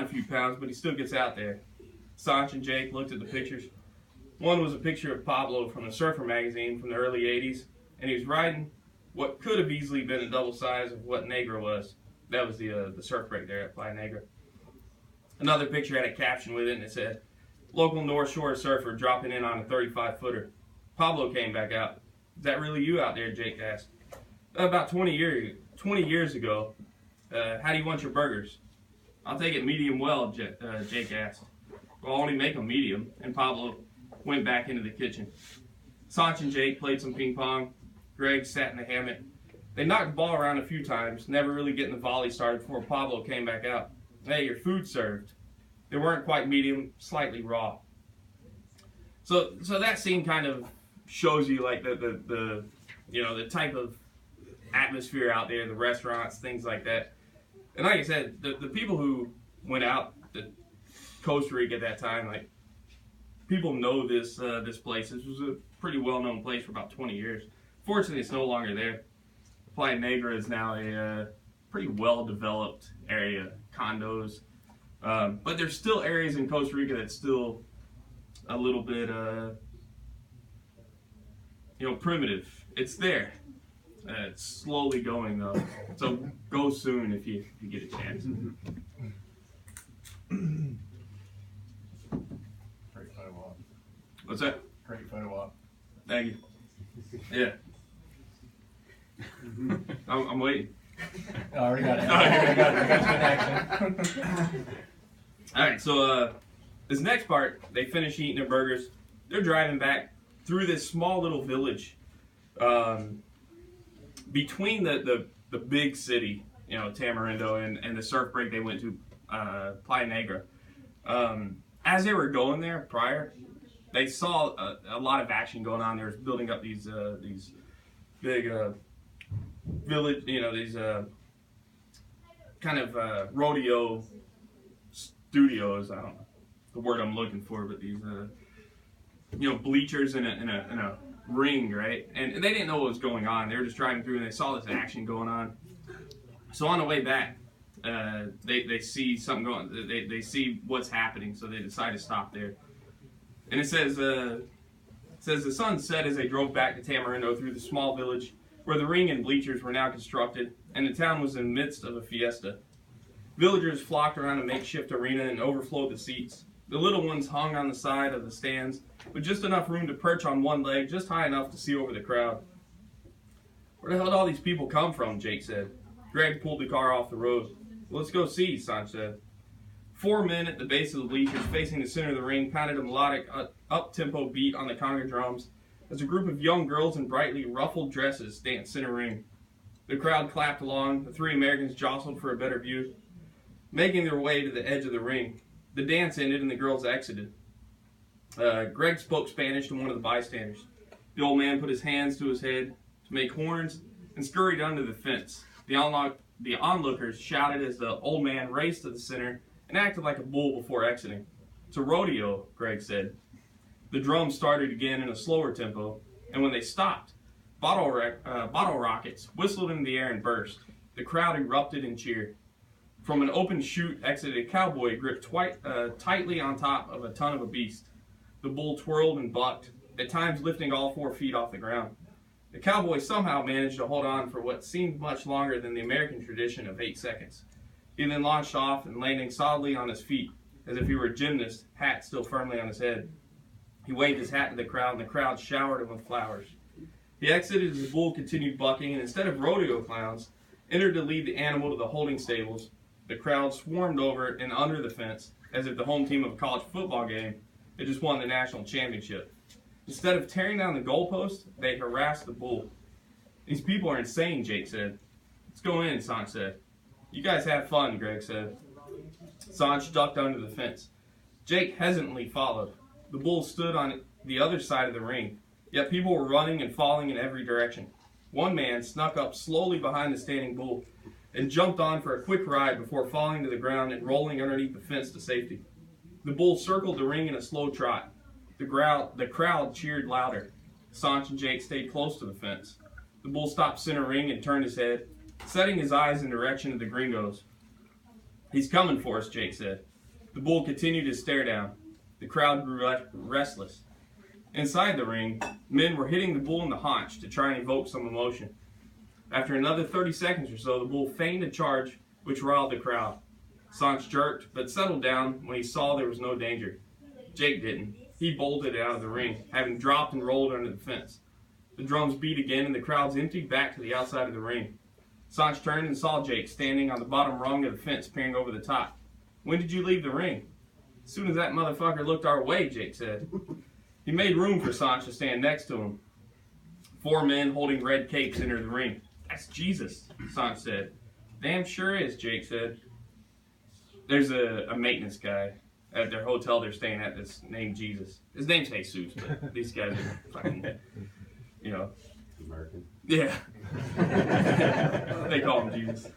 a few pounds, but he still gets out there. Sanch and Jake looked at the pictures. One was a picture of Pablo from the Surfer magazine from the early 80s, and he was riding what could have easily been a double size of what Negra was. That was the surf break there at Playa Negra. Another picture had a caption with it, and it said, "Local North Shore surfer dropping in on a 35-footer. Pablo came back out. Is that really you out there?" Jake asked. "About 20 years ago. How do you want your burgers?" "I'll take it medium well," Jake asked. "Well, I'll only make them medium," and Pablo went back into the kitchen. Sanch and Jake played some ping pong. Greg sat in the hammock. They knocked the ball around a few times, never really getting the volley started before Pablo came back out. "Hey, your food's served." They weren't quite medium, slightly raw. So that scene kind of shows you like the type of atmosphere out there, the restaurants, things like that. And like I said, the people who went out to Costa Rica at that time, like, people know this place. This was a pretty well-known place for about 20 years. Fortunately, it's no longer there. Playa Negra is now a pretty well-developed area, condos. But there's still areas in Costa Rica that's still a little bit, primitive. It's there. It's slowly going though. So go soon if you get a chance. Great photo op. What's that? Great photo op. Thank you. Yeah. I'm waiting. I already got it. I got you in action. All right, so this next part, they finish eating their burgers. They're driving back through this small little village between the big city, Tamarindo, and the surf break they went to, Playa Negra. As they were going there prior, they saw a lot of action going on. They were building up these big village, these kind of rodeo studios. I don't know the word I'm looking for, but these bleachers in a ring, right? And they didn't know what was going on. They were just driving through and they saw this action going on. So on the way back, they see something going. They see what's happening, so they decide to stop there. And it says the sun set as they drove back to Tamarindo through the small village where the ring and bleachers were now constructed, and the town was in the midst of a fiesta. Villagers flocked around a makeshift arena and overflowed the seats. The little ones hung on the side of the stands, with just enough room to perch on one leg, just high enough to see over the crowd. "Where the hell did all these people come from?" Jake said. Greg pulled the car off the road. "Well, let's go see," Sanch said. 4 men at the base of the bleachers facing the center of the ring pounded a melodic up-tempo beat on the conga drums as a group of young girls in brightly ruffled dresses danced center ring. The crowd clapped along. The three Americans jostled for a better view, making their way to the edge of the ring. The dance ended and the girls exited. Greg spoke Spanish to one of the bystanders. The old man put his hands to his head to make horns and scurried under the fence. The onlookers shouted as the old man raced to the center and acted like a bull before exiting. "It's a rodeo," Greg said. The drums started again in a slower tempo, and when they stopped, bottle rockets whistled in the air and burst. The crowd erupted and cheered. From an open chute exited a cowboy gripped tightly on top of a ton of a beast. The bull twirled and bucked, at times lifting all 4 feet off the ground. The cowboy somehow managed to hold on for what seemed much longer than the American tradition of 8 seconds. He then launched off and landing solidly on his feet, as if he were a gymnast, hat still firmly on his head. He waved his hat to the crowd, and the crowd showered him with flowers. He exited as the bull continued bucking, and instead of rodeo clowns, entered to lead the animal to the holding stables. The crowd swarmed over and under the fence, as if the home team of a college football game had just won the national championship. Instead of tearing down the goalpost, they harassed the bull. "These people are insane," Jake said. "Let's go in," Sanch said. "You guys have fun," Greg said. Sanch ducked under the fence. Jake hesitantly followed. The bull stood on the other side of the ring, yet people were running and falling in every direction. One man snuck up slowly behind the standing bull and jumped on for a quick ride before falling to the ground and rolling underneath the fence to safety. The bull circled the ring in a slow trot. The crowd cheered louder. Sanch and Jake stayed close to the fence. The bull stopped center ring and turned his head, setting his eyes in the direction of the gringos. He's coming for us, Jake said. The bull continued his stare down. The crowd grew restless. Inside the ring, men were hitting the bull in the haunch to try and evoke some emotion. After another 30 seconds or so, the bull feigned a charge, which riled the crowd. Sanch jerked, but settled down when he saw there was no danger. Jake didn't. He bolted out of the ring, having dropped and rolled under the fence. The drums beat again, and the crowds emptied back to the outside of the ring. Sanch turned and saw Jake standing on the bottom rung of the fence, peering over the top. "When did you leave the ring?" "As soon as that motherfucker looked our way," Jake said. He made room for Sanch to stand next to him. 4 men holding red capes entered the ring. "That's Jesus," Sanch said. "Damn sure is," Jake said. There's a maintenance guy at their hotel they're staying at that's named Jesus. His name's Jesus, but these guys are fucking, American. Yeah. They call him Jesus.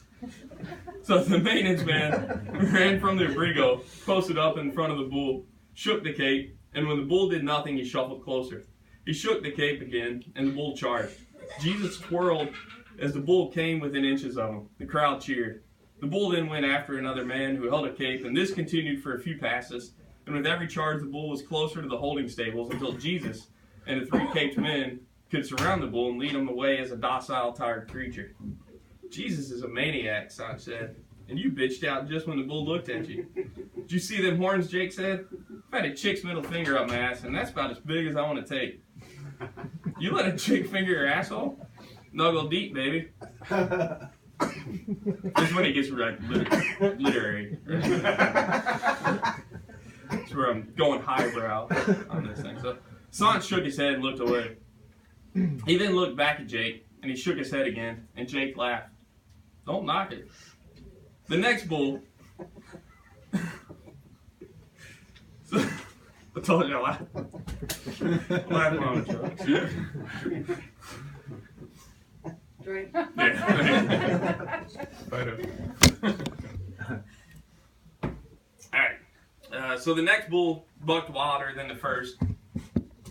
So the maintenance man ran from the abrigo, posted up in front of the bull, shook the cape, and when the bull did nothing, he shuffled closer. He shook the cape again, and the bull charged. Jesus twirled as the bull came within inches of him. The crowd cheered. The bull then went after another man who held a cape, and this continued for a few passes, and with every charge, the bull was closer to the holding stables until Jesus and the 3 caped men could surround the bull and lead him away as a docile, tired creature. "Jesus is a maniac," Sanch said, "and you bitched out just when the bull looked at you." "Did you see them horns?" Jake said. "I've had a chick's middle finger up my ass, and that's about as big as I want to take." "You let a chick finger your asshole?" "Snuggle deep, baby." This is when it gets like literary. Right? That's where I'm going highbrow on this thing. So Sanch shook his head and looked away. He then looked back at Jake, and he shook his head again, and Jake laughed. "Don't knock it." The next bull... I told you I laughed. Laughing on the trucks. Drink. Yeah. Alright. So the next bull bucked wilder than the first.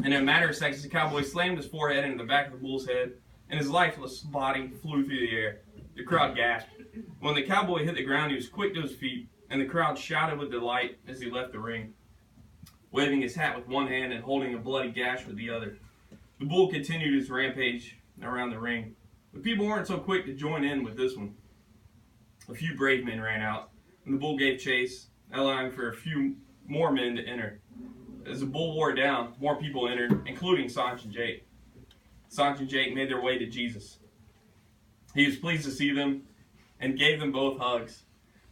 And in a matter of seconds, the cowboy slammed his forehead into the back of the bull's head, and his lifeless body flew through the air. The crowd gasped. When the cowboy hit the ground, he was quick to his feet, and the crowd shouted with delight as he left the ring, waving his hat with one hand and holding a bloody gash with the other. The bull continued his rampage around the ring. But people weren't so quick to join in with this one. A few brave men ran out, and the bull gave chase, allowing for a few more men to enter. As the bull wore down, more people entered, including Sanch and Jake. Sanch and Jake made their way to Jesus. He was pleased to see them and gave them both hugs.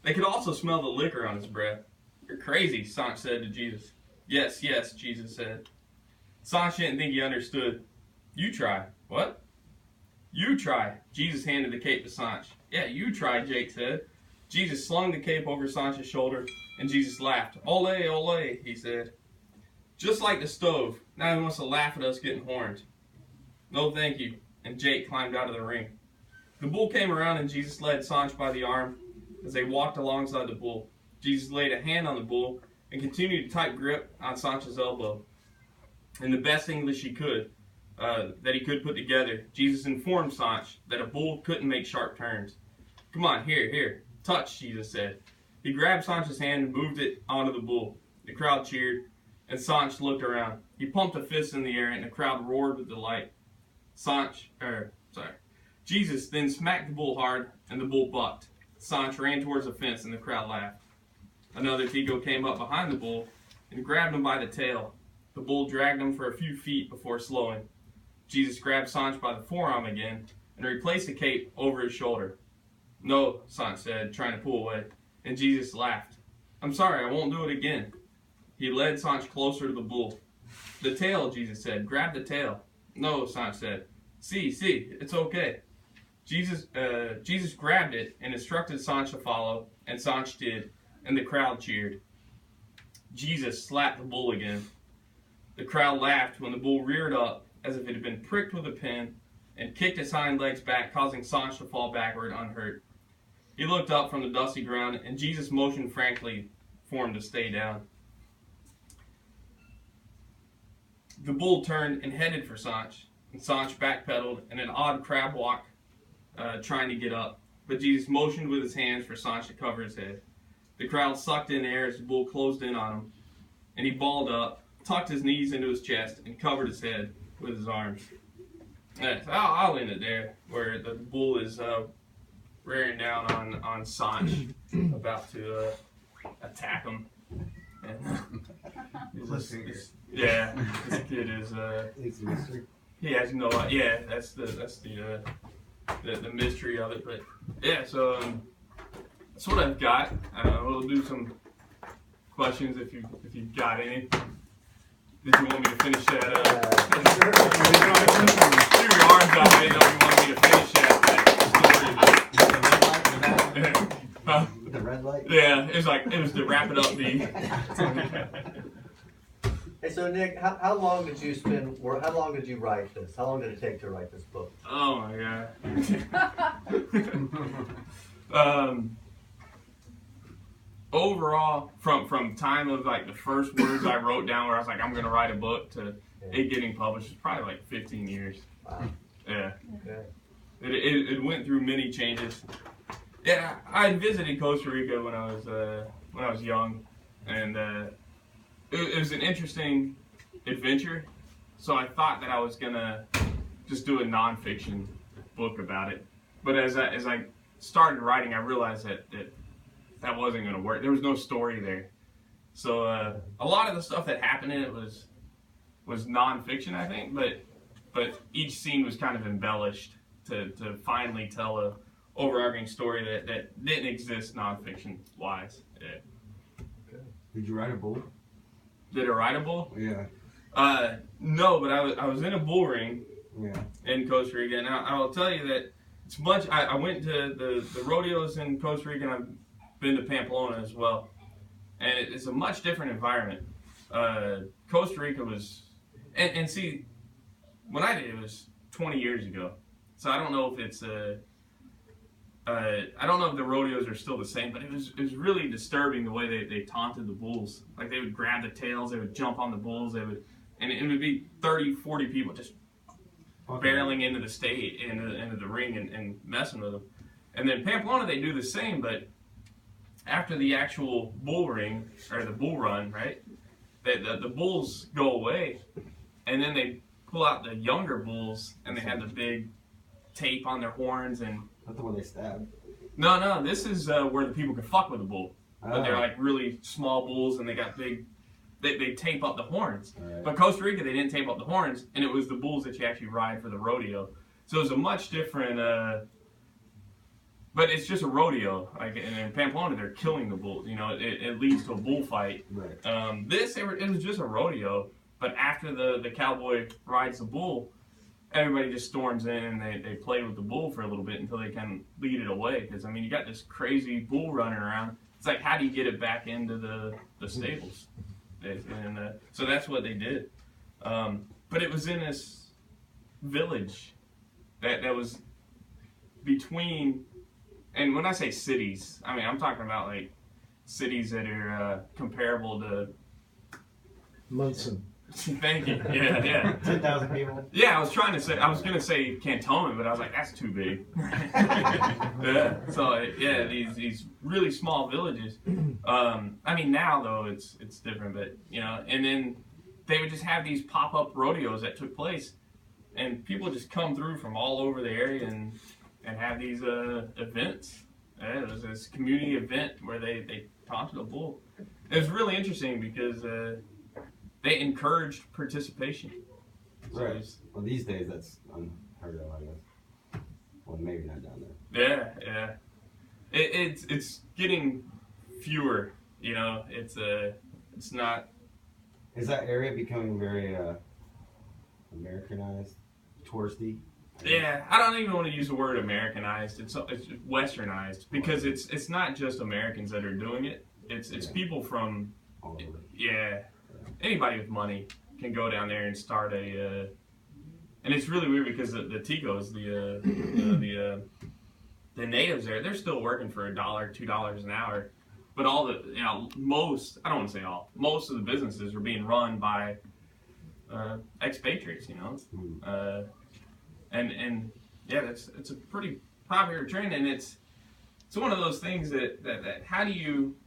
They could also smell the liquor on his breath. "You're crazy," Sanch said to Jesus. "Yes, yes," Jesus said. Sanch didn't think he understood. "You try." "What?" "You try." Jesus handed the cape to Sanch. "Yeah, you try," Jake said. Jesus slung the cape over Sanch's shoulder, and Jesus laughed. "Ole, ole," he said. "Just like the stove. Now he wants to laugh at us getting horned." "No, thank you." And Jake climbed out of the ring. The bull came around, and Jesus led Sanch by the arm as they walked alongside the bull. Jesus laid a hand on the bull and continued a tight grip on Sanch's elbow. In the best English he could, that he could put together, Jesus informed Sanch that a bull couldn't make sharp turns. "Come on, here, touch," Jesus said. He grabbed Sanch's hand and moved it onto the bull. The crowd cheered, and Sanch looked around. He pumped a fist in the air, and the crowd roared with delight. Jesus then smacked the bull hard, and the bull bucked. Sanch ran towards the fence, and the crowd laughed. Another Tigo came up behind the bull and grabbed him by the tail. The bull dragged him for a few feet before slowing. Jesus grabbed Sanch by the forearm again and replaced the cape over his shoulder. "No," Sanch said, trying to pull away, and Jesus laughed. "I'm sorry, I won't do it again." He led Sanch closer to the bull. "The tail," Jesus said. "Grab the tail." "No," Sanch said. See, it's okay." Jesus grabbed it and instructed Sanch to follow, and Sanch did, and the crowd cheered. Jesus slapped the bull again. The crowd laughed when the bull reared up as if it had been pricked with a pin and kicked his hind legs back, causing Sanch to fall backward unhurt. He looked up from the dusty ground, and Jesus motioned frankly for him to stay down. The bull turned and headed for Sanch, and Sanch backpedaled in an odd crab walk, trying to get up. But Jesus motioned with his hands for Sanch to cover his head. The crowd sucked in air as the bull closed in on him, and he balled up, tucked his knees into his chest, and covered his head with his arms. Yeah, so I'll end it there, where the bull is rearing down on Sanch, about to attack him. And this kid is he has no idea. That's the mystery of it. But yeah, so that's what I've got. We'll do some questions if you've got any. Did you want me to finish that up? Threw your arms out. I didn't know if you wanted me to finish that story. With the red light? Yeah, it was to wrap it up. Hey, so Nick, how long did you spend, or how long did you write this? How long did it take to write this book? Oh my God. Overall, from time of like the first words I wrote down where I was like, I'm gonna write a book to it getting published, it's probably like 15 years. Wow. Yeah. Okay. It went through many changes. Yeah, I visited Costa Rica when I was young, and it was an interesting adventure. So I thought that I was gonna just do a nonfiction book about it. But as I started writing, I realized that wasn't gonna work. There was no story there. So a lot of the stuff that happened in it was nonfiction, I think. But each scene was kind of embellished to finally tell a overarching story that didn't exist nonfiction wise. Yeah. Did you ride a bull? Did I ride a bull? Yeah. No, but I was in a bull ring in Costa Rica, and I will tell you that it's much. I went to the rodeos in Costa Rica, and I've been to Pamplona as well, and it's a much different environment. Costa Rica was, and see, when I did it was 20 years ago, so I don't know if it's I don't know if the rodeos are still the same, but it was really disturbing the way they taunted the bulls. Like they would grab the tails, they would jump on the bulls, and it would be 30, 40 people just barreling into the into the ring and messing with them. And then Pamplona, they do the same, but after the actual bull ring or the bull run, right? The bulls go away, and then they pull out the younger bulls, and they have the big tape on their horns and. Not the one they stabbed. No, this is where the people can fuck with the bull. But they're like really small bulls, and they got big. They tape up the horns. Right. But Costa Rica, they didn't tape up the horns, and it was the bulls that you actually ride for the rodeo. So it was a much different. But it's just a rodeo. Like in Pamplona, they're killing the bulls. You know, it leads to a bullfight. Right. It was just a rodeo. But after the cowboy rides the bull, everybody just storms in and they play with the bull for a little bit until they can lead it away. Because, I mean, you got this crazy bull running around. It's like, how do you get it back into the stables? And so that's what they did. But it was in this village that was between, and when I say cities, I mean, I'm talking about like cities that are comparable to Munson. Thank you. Yeah. 10,000 people. Yeah, I was gonna say cantonment, but I was like, that's too big. Yeah. So yeah, these really small villages. I mean, now though it's different, but you know, and then they would just have these pop-up rodeos that took place, and people just come through from all over the area and have these events. Yeah, it was this community event where they taunted a bull. It was really interesting because. They encouraged participation. Right. Well, these days that's unheard of, I guess. Well, maybe not down there. Yeah. It's getting fewer. You know, it's not. Is that area becoming very Americanized, touristy? Yeah, I don't even want to use the word Americanized. It's Westernized because it's not just Americans that are doing it. It's people from all over. Yeah. Anybody with money can go down there and start and it's really weird because the Ticos, the natives there, they're still working for $1, $2 an hour, but all the most of the businesses are being run by expatriates, and yeah, it's a pretty popular trend, and it's one of those things that how do you